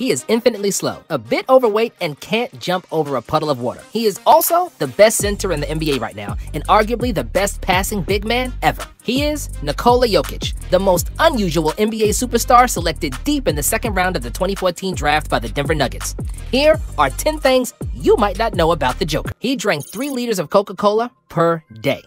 He is infinitely slow, a bit overweight, and can't jump over a puddle of water. He is also the best center in the NBA right now, and arguably the best passing big man ever. He is Nikola Jokic, the most unusual NBA superstar selected deep in the second round of the 2014 draft by the Denver Nuggets. Here are 10 things you might not know about the Joker. He drank 3 liters of Coca-Cola per day.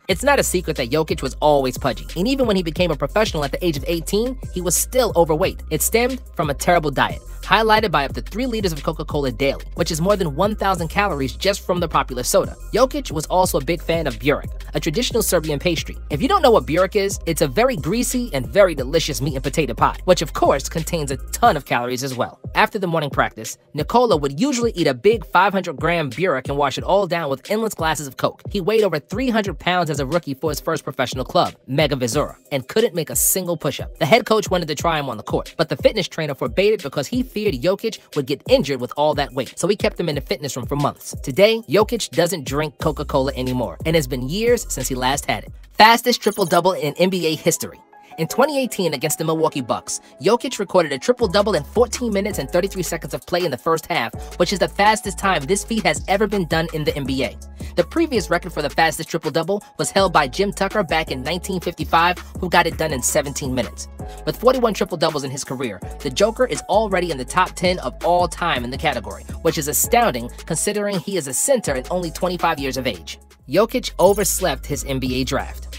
It's not a secret that Jokic was always pudgy, and even when he became a professional at the age of 18, he was still overweight. It stemmed from a terrible diet, highlighted by up to 3 liters of Coca-Cola daily, which is more than 1,000 calories just from the popular soda. Jokic was also a big fan of burek, a traditional Serbian pastry. If you don't know what burek is, it's a very greasy and very delicious meat and potato pie, which of course contains a ton of calories as well. After the morning practice, Nikola would usually eat a big 500-gram burek and wash it all down with endless glasses of Coke. He weighed over 300 pounds as a rookie for his first professional club, Mega Vizura, and couldn't make a single push-up. The head coach wanted to try him on the court, but the fitness trainer forbade it because he feared Jokic would get injured with all that weight, so he kept him in the fitness room for months. Today, Jokic doesn't drink Coca-Cola anymore, and it's been years since he last had it. Fastest triple-double in NBA history. In 2018 against the Milwaukee Bucks, Jokic recorded a triple-double in 14 minutes and 33 seconds of play in the first half, which is the fastest time this feat has ever been done in the NBA. The previous record for the fastest triple-double was held by Jim Tucker back in 1955, who got it done in 17 minutes. With 41 triple-doubles in his career, the Joker is already in the top 10 of all time in the category, which is astounding considering he is a center and only 25 years of age. Jokic overslept his NBA draft.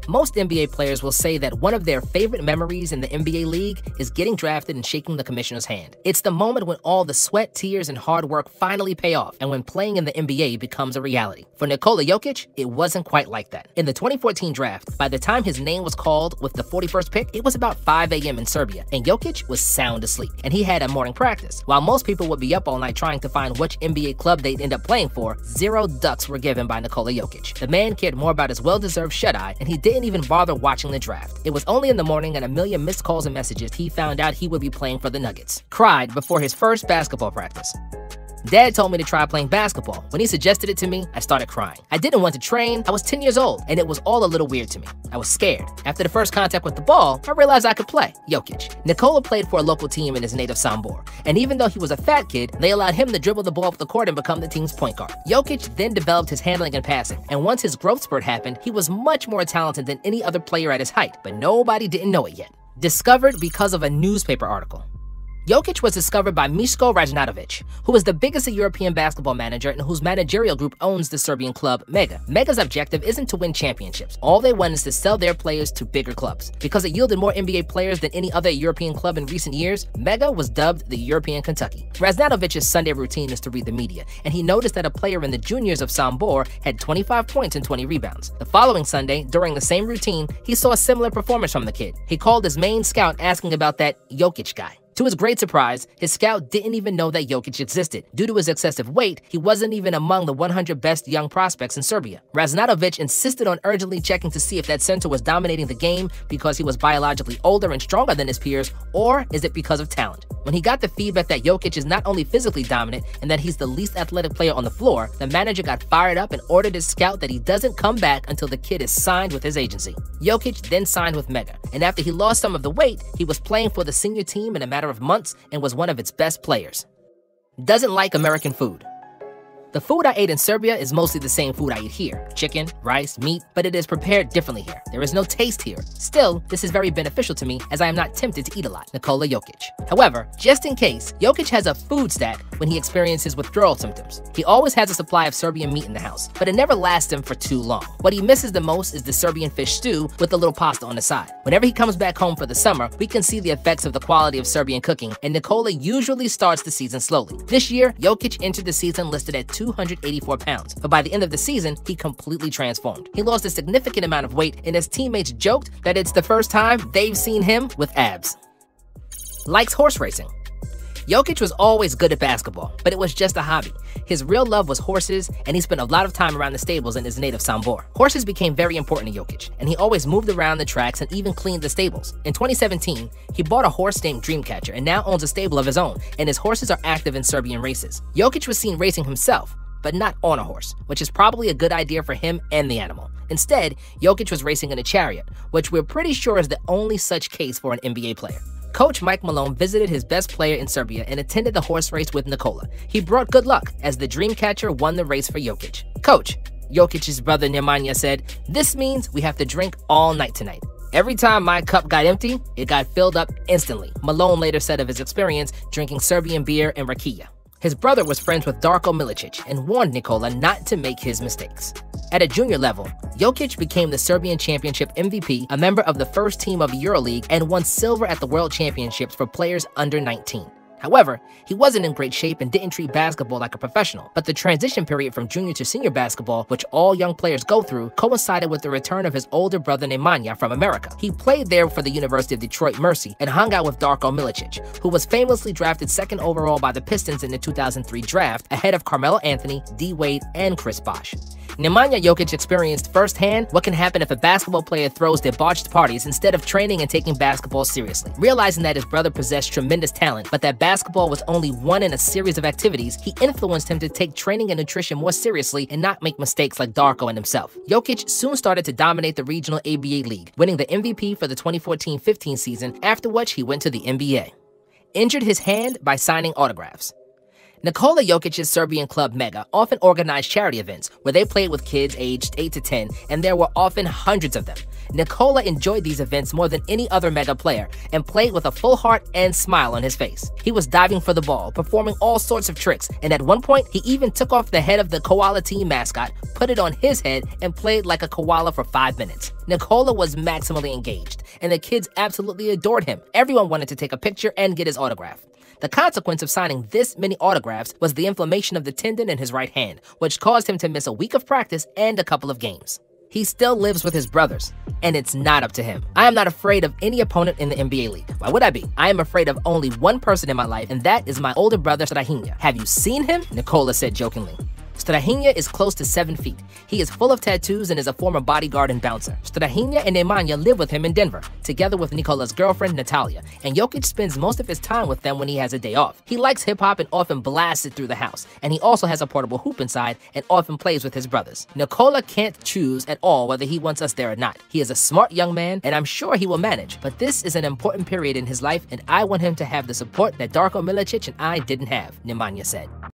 Most NBA players will say that one of their favorite memories in the NBA league is getting drafted and shaking the commissioner's hand. It's the moment when all the sweat, tears, and hard work finally pay off, and when playing in the NBA becomes a reality. For Nikola Jokic, it wasn't quite like that. In the 2014 draft, by the time his name was called with the 41st pick, it was about 5 a.m. in Serbia, and Jokic was sound asleep, and he had a morning practice. While most people would be up all night trying to find which NBA club they'd end up playing for, 0 ducks were given by Nikola Jokic. The man cared more about his well-deserved shut-eye, and he didn't even bother watching the draft. It was only in the morning and a million missed calls and messages he found out he would be playing for the Nuggets. Cried before his first basketball practice. Dad told me to try playing basketball. When he suggested it to me, I started crying. I didn't want to train. I was 10 years old, and it was all a little weird to me. I was scared. After the first contact with the ball, I realized I could play. Jokic. Nikola played for a local team in his native Sombor, and even though he was a fat kid, they allowed him to dribble the ball up the court and become the team's point guard. Jokic then developed his handling and passing, and once his growth spurt happened, he was much more talented than any other player at his height, but nobody didn't know it yet. Discovered because of a newspaper article. Jokic was discovered by Miško Ražnatović, who is the biggest European basketball manager and whose managerial group owns the Serbian club Mega. Mega's objective isn't to win championships. All they want is to sell their players to bigger clubs. Because it yielded more NBA players than any other European club in recent years, Mega was dubbed the European Kentucky. Ražnatović's Sunday routine is to read the media, and he noticed that a player in the juniors of Sombor had 25 points and 20 rebounds. The following Sunday, during the same routine, he saw a similar performance from the kid. He called his main scout asking about that Jokic guy. To his great surprise, his scout didn't even know that Jokic existed. Due to his excessive weight, he wasn't even among the 100 best young prospects in Serbia. Ražnatović insisted on urgently checking to see if that center was dominating the game because he was biologically older and stronger than his peers, or is it because of talent? When he got the feedback that Jokic is not only physically dominant and that he's the least athletic player on the floor, the manager got fired up and ordered his scout that he doesn't come back until the kid is signed with his agency. Jokic then signed with Mega, and after he lost some of the weight, he was playing for the senior team in a matter of months and was one of its best players. Doesn't like American food. The food I ate in Serbia is mostly the same food I eat here. Chicken, rice, meat, but it is prepared differently here. There is no taste here. Still, this is very beneficial to me as I am not tempted to eat a lot. Nikola Jokic. However, just in case, Jokic has a food stat when he experiences withdrawal symptoms. He always has a supply of Serbian meat in the house, but it never lasts him for too long. What he misses the most is the Serbian fish stew with a little pasta on the side. Whenever he comes back home for the summer, we can see the effects of the quality of Serbian cooking, and Nikola usually starts the season slowly. This year, Jokic entered the season listed at 284 pounds, but by the end of the season, he completely transformed. He lost a significant amount of weight, and his teammates joked that it's the first time they've seen him with abs. Likes horse racing. Jokic was always good at basketball, but it was just a hobby. His real love was horses, and he spent a lot of time around the stables in his native Sombor. Horses became very important to Jokic, and he always moved around the tracks and even cleaned the stables. In 2017, he bought a horse named Dreamcatcher and now owns a stable of his own, and his horses are active in Serbian races. Jokic was seen racing himself, but not on a horse, which is probably a good idea for him and the animal. Instead, Jokic was racing in a chariot, which we're pretty sure is the only such case for an NBA player. Coach Mike Malone visited his best player in Serbia and attended the horse race with Nikola. He brought good luck as the dream catcher won the race for Jokic. Coach, Jokic's brother Nemanja said, "This means we have to drink all night tonight. Every time my cup got empty, it got filled up instantly," Malone later said of his experience drinking Serbian beer and rakia. His brother was friends with Darko Milicic and warned Nikola not to make his mistakes. At a junior level, Jokic became the Serbian Championship MVP, a member of the first team of EuroLeague, and won silver at the World Championships for players under 19. However, he wasn't in great shape and didn't treat basketball like a professional. But the transition period from junior to senior basketball, which all young players go through, coincided with the return of his older brother Nemanja from America. He played there for the University of Detroit Mercy and hung out with Darko Milicic, who was famously drafted second overall by the Pistons in the 2003 draft, ahead of Carmelo Anthony, D. Wade, and Chris Bosh. Nemanja Jokic experienced firsthand what can happen if a basketball player throws debauched parties instead of training and taking basketball seriously. Realizing that his brother possessed tremendous talent, but that basketball was only one in a series of activities, he influenced him to take training and nutrition more seriously and not make mistakes like Darko and himself. Jokic soon started to dominate the regional ABA league, winning the MVP for the 2014-15 season, after which he went to the NBA. Injured his hand by signing autographs. Nikola Jokic's Serbian club Mega often organized charity events where they played with kids aged 8 to 10, and there were often hundreds of them. Nikola enjoyed these events more than any other Mega player and played with a full heart and smile on his face. He was diving for the ball, performing all sorts of tricks, and at one point, he even took off the head of the koala team mascot, put it on his head, and played like a koala for 5 minutes. Nikola was maximally engaged, and the kids absolutely adored him. Everyone wanted to take a picture and get his autograph. The consequence of signing this many autographs was the inflammation of the tendon in his right hand, which caused him to miss a week of practice and a couple of games. He still lives with his brothers, and it's not up to him. I am not afraid of any opponent in the NBA league. Why would I be? I am afraid of only one person in my life, and that is my older brother, Strahinja. Have you seen him? Nikola said jokingly. Strahinja is close to 7 feet. He is full of tattoos and is a former bodyguard and bouncer. Strahinja and Nemanja live with him in Denver, together with Nikola's girlfriend, Natalia, and Jokic spends most of his time with them when he has a day off. He likes hip-hop and often blasts it through the house, and he also has a portable hoop inside and often plays with his brothers. Nikola can't choose at all whether he wants us there or not. He is a smart young man, and I'm sure he will manage, but this is an important period in his life, and I want him to have the support that Darko Milicic and I didn't have, Nemanja said.